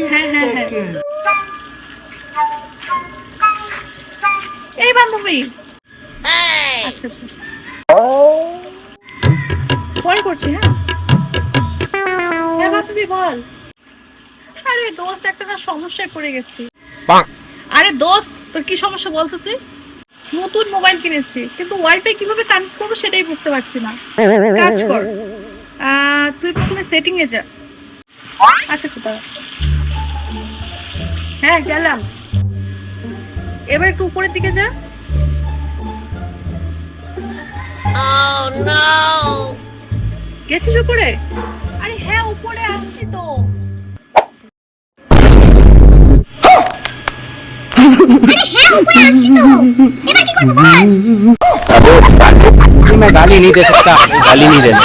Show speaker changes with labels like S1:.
S1: হ্যাঁ হ্যাঁ হ্যাঁ এই বান্ধবী আচ্ছা আচ্ছা পরে করছি হ্যাঁ হ্যাঁ বান্ধবী বল আরে দোস্ত একটা না সমস্যায় পড়ে গেছি আরে দোস্ত তোর কি সমস্যা বলতো তুই নতুন মোবাইল কিনেছি কিন্তু ওয়াইফাই কিভাবে কানেক্ট করবো সেটাই বুঝতে পারছি না কাজ কর তুই প্রথমে সেটিং এ যা আচ্ছা আচ্ছা দাঁড়া হ্যাঁ গেলাম এবার একটু উপরের দিকে যা গেছিস উপরে আরে হ্যাঁ উপরে আসছি তো
S2: मैं गाली नहीं दे सकता गाली नहीं देना